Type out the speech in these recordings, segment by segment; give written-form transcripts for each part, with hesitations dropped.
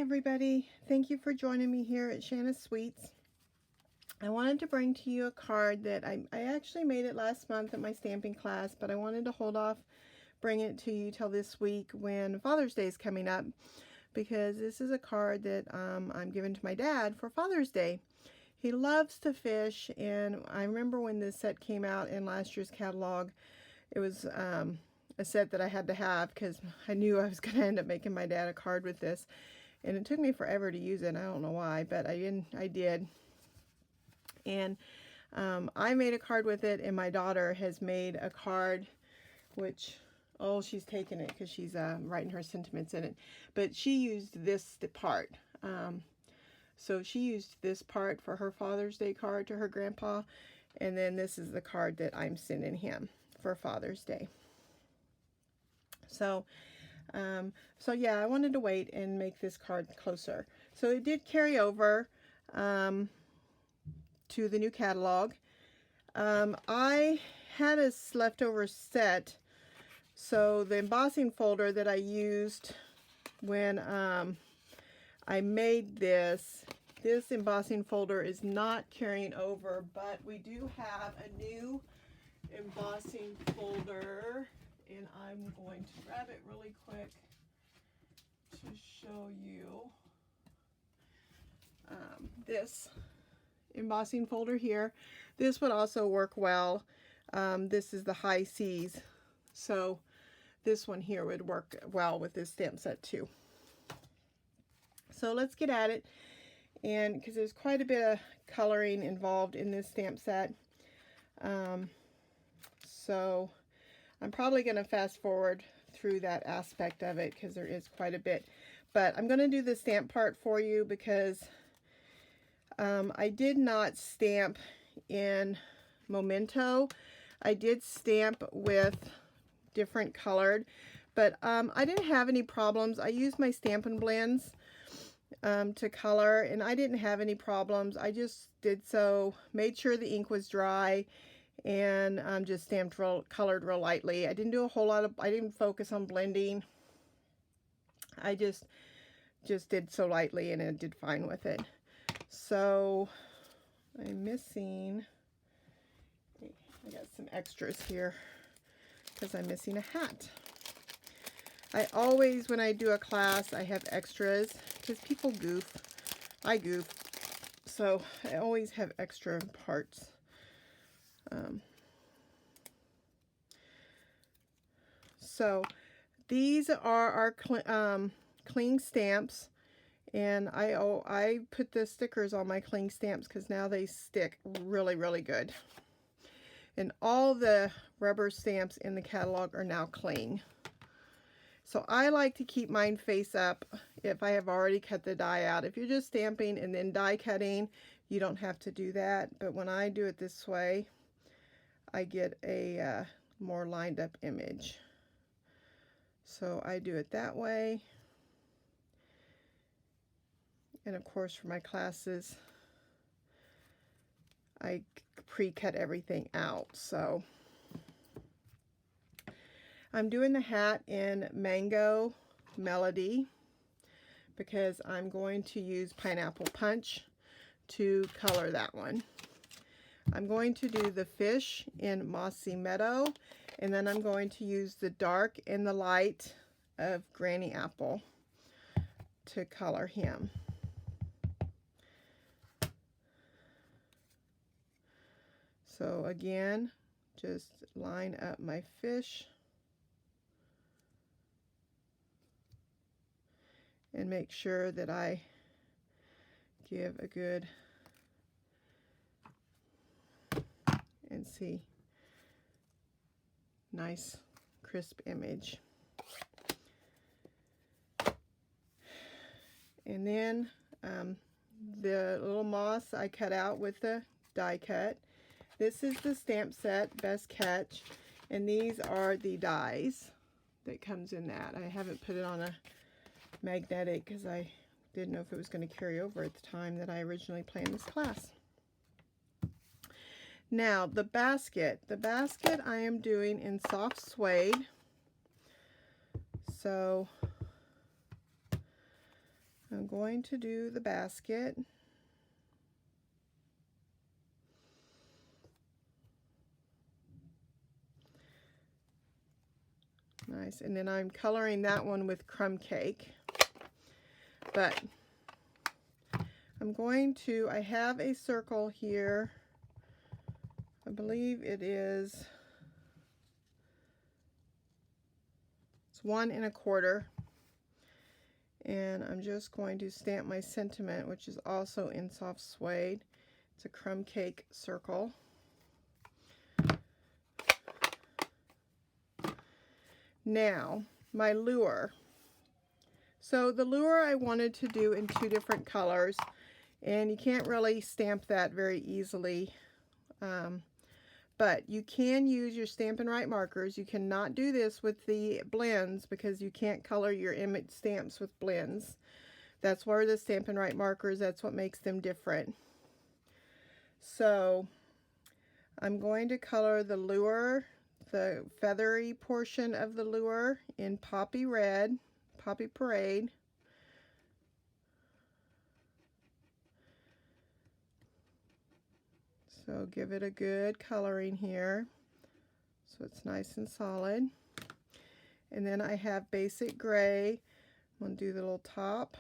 everybody, thank you for joining me here at Shanna's Sweets. I wanted to bring to you a card that I actually made it last month at my stamping class, but I wanted to hold off bringing it to you till this week when Father's Day is coming up, because this is a card that I'm giving to my dad for Father's Day. He loves to fish, and I remember when this set came out in last year's catalog, it was a set that I had to have because I knew I was going to end up making my dad a card with this. And it took me forever to use it. I don't know why, but I did. And I made a card with it, and my daughter has made a card, which, oh, she's taken it because she's writing her sentiments in it. But she used this part. So she used this part for her Father's Day card to her grandpa. And then this is the card that I'm sending him for Father's Day. So yeah, I wanted to wait and make this card closer. So it did carry over to the new catalog. I had a leftover set, so the embossing folder that I used when I made this embossing folder is not carrying over, but we do have a new embossing folder, and I'm going to grab it really quick to show you this embossing folder here. This would also work well. This is the High Seas, so this one here would work well with this stamp set too. So let's get at it, and because there's quite a bit of coloring involved in this stamp set, so I'm probably going to fast forward through that aspect of it because there is quite a bit. But I'm going to do the stamp part for you because I did not stamp in Memento. I did stamp with different colored, but I didn't have any problems. I used my Stampin' Blends to color, and I didn't have any problems. I just did so, made sure the ink was dry, and just stamped colored real lightly. I didn't do a whole lot of, I didn't focus on blending. I just did so lightly, and it did fine with it. So I'm missing, I got some extras here because I'm missing a hat. I always, when I do a class, I have extras because people goof. I goof. So I always have extra parts. So these are our cling stamps, and I put the stickers on my cling stamps because now they stick really, really good. And all the rubber stamps in the catalog are now cling. So I like to keep mine face up if I have already cut the die out. If you're just stamping and then die cutting, you don't have to do that. But when I do it this way, I get a more lined up image. So I do it that way. And of course, for my classes, I pre-cut everything out. So I'm doing the hat in Mango Melody because I'm going to use Pineapple Punch to color that one. I'm going to do the fish in Mossy Meadow, and then I'm going to use the dark and the light of Granny Apple to color him. So again, just line up my fish and make sure that I give a good, and see, nice crisp image. And then the little moss I cut out with the die cut. This is the stamp set Best Catch, and these are the dies that comes in that. I haven't put it on a magnetic because I didn't know if it was going to carry over at the time that I originally planned this class. Now the basket I am doing in soft suede. So I'm going to do the basket. Nice, and then I'm coloring that one with crumb cake. But I'm going to, I have a circle here. I believe it's 1 1/4. And I'm just going to stamp my sentiment, which is also in soft suede. It's a crumb cake circle. Now, my lure. So the lure I wanted to do in 2 different colors, and you can't really stamp that very easily. But you can use your Stampin' Write markers. You cannot do this with the blends because you can't color your image stamps with blends. That's where the Stampin' Write markers, that's what makes them different. So I'm going to color the lure, the feathery portion of the lure, in Poppy Red, Poppy Parade. So give it a good coloring here so it's nice and solid. And then I have Basic Gray. I'm going to do the little top,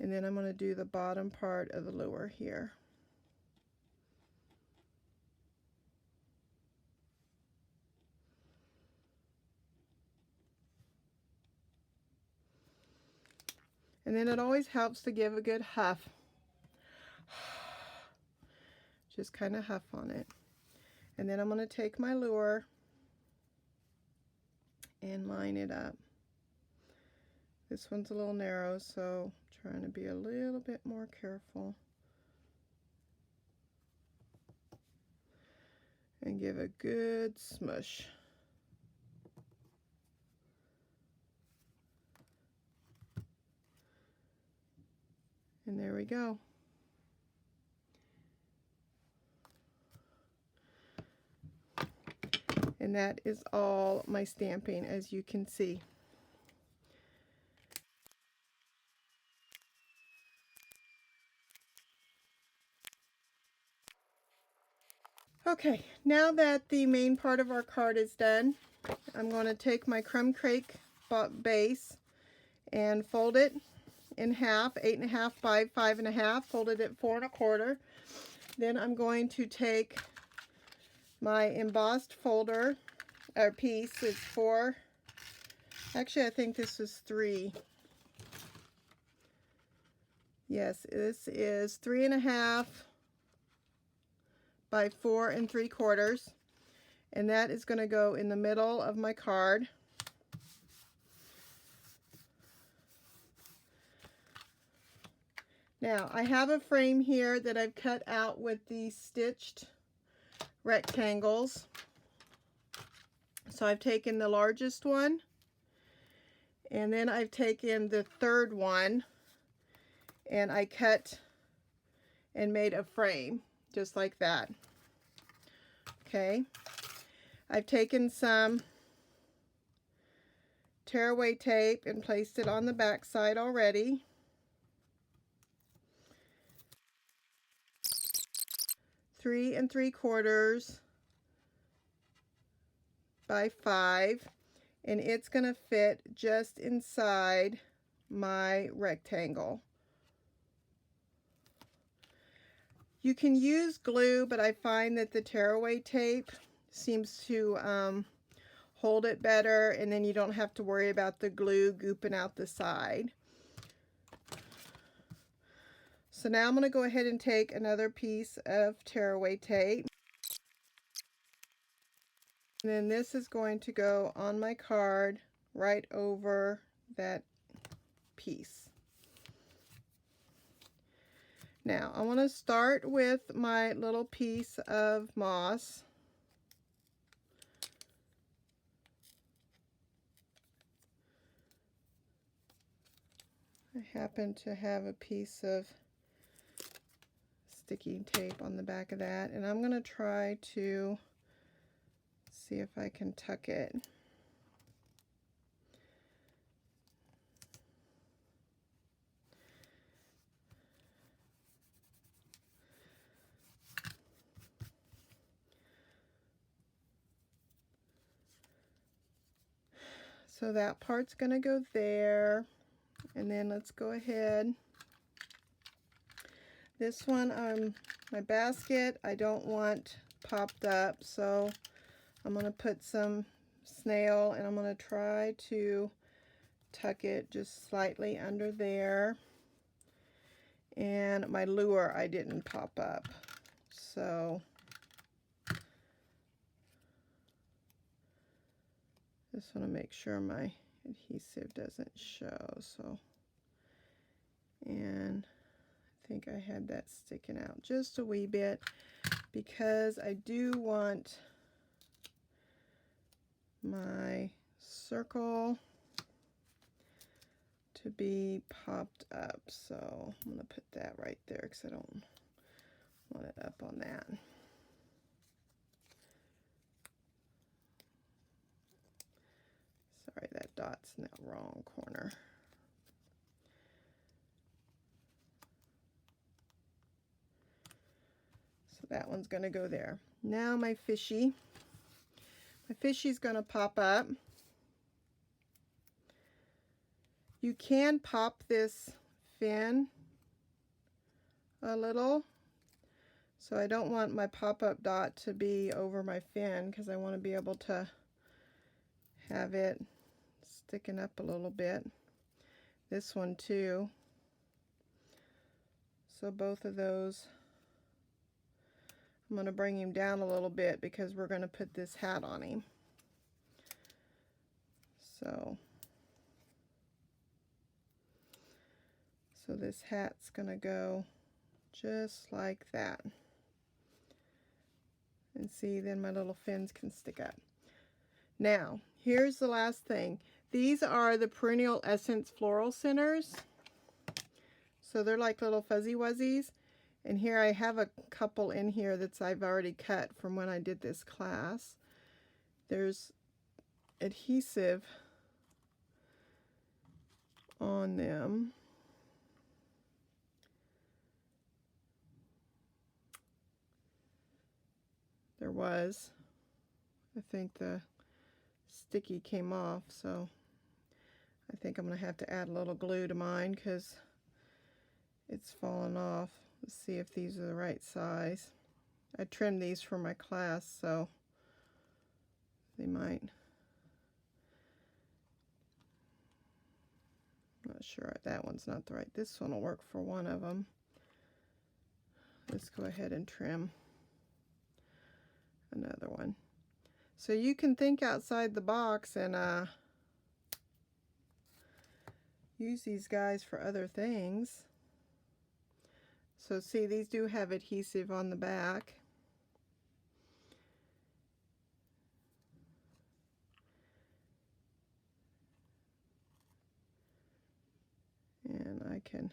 and then I'm going to do the bottom part of the lure here. And then it always helps to give a good huff. Just kind of huff on it. And then I'm going to take my lure and line it up. This one's a little narrow, so I'm trying to be a little bit more careful. And give a good smush. And there we go. And that is all my stamping, as you can see. Okay, now that the main part of our card is done, I'm going to take my crumb cake base and fold it in half, 8 1/2 by 5 1/2, folded at 4 1/4. Then I'm going to take my embossed folder, or piece. It's 4, actually I think this is 3. Yes, this is 3 1/2 by 4 3/4, and that is going to go in the middle of my card. Now I have a frame here that I've cut out with these stitched rectangles. So I've taken the largest one, and then I've taken the third one, and I cut and made a frame just like that. Okay, I've taken some tearaway tape and placed it on the back side already. Three 3/4 by 5, and it's going to fit just inside my rectangle. You can use glue, but I find that the tearaway tape seems to hold it better, and then you don't have to worry about the glue gooping out the side. So now I'm going to go ahead and take another piece of tearaway tape. And then this is going to go on my card right over that piece. Now I want to start with my little piece of moss. I happen to have a piece of sticky tape on the back of that, and I'm going to try to see if I can tuck it. So that part's going to go there. And then let's go ahead. This one, my basket, I don't want popped up, so I'm going to put some snail, and I'm going to try to tuck it just slightly under there. And my lure I didn't pop up, so just want to make sure my adhesive doesn't show. So, and I think I had that sticking out just a wee bit because I do want my circle to be popped up. So I'm going to put that right there because I don't want it up on that. Sorry, that dot's in that wrong corner. So that one's going to go there. Now my fishy. My fishy's going to pop up. You can pop this fin a little. So I don't want my pop-up dot to be over my fin because I want to be able to have it sticking up a little bit. This one too. So both of those, I'm going to bring him down a little bit because we're going to put this hat on him. So this hat's going to go just like that. And see, then my little fins can stick up. Now, here's the last thing. These are the Perennial Essence Floral Centers. So they're like little fuzzy wuzzies. And here I have a couple in here that I've already cut from when I did this class. There's adhesive on them. There was. I think the sticky came off, so I think I'm going to have to add a little glue to mine because it's fallen off. Let's see if these are the right size. I trimmed these for my class, so they might. I'm not sure. That one's not the right. This one will work for one of them. Let's go ahead and trim another one. So you can think outside the box and use these guys for other things. So see, these do have adhesive on the back. And I can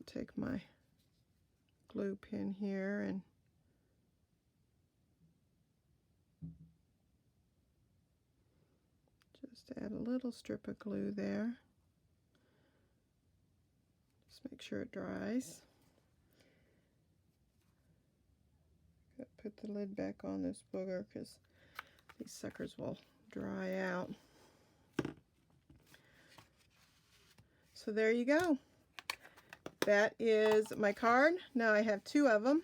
take my glue pin here and just add a little strip of glue there. Just make sure it dries. Put the lid back on this booger because these suckers will dry out. So there you go. That is my card. Now I have two of them.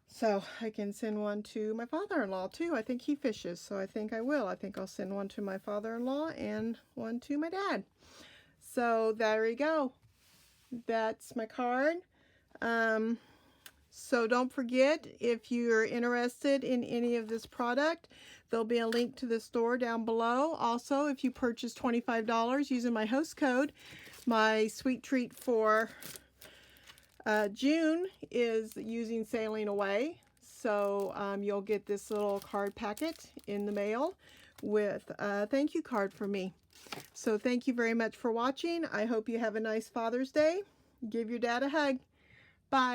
So I can send one to my father-in-law too. I think he fishes, so I think I will. I think I'll send one to my father-in-law and one to my dad. So there you go. That's my card. So don't forget, if you're interested in any of this product, there'll be a link to the store down below. Also, if you purchase $25 using my host code, my sweet treat for June is using Sailing Away. So you'll get this little card packet in the mail with a thank you card for me. So thank you very much for watching. I hope you have a nice Father's Day. Give your dad a hug. Bye.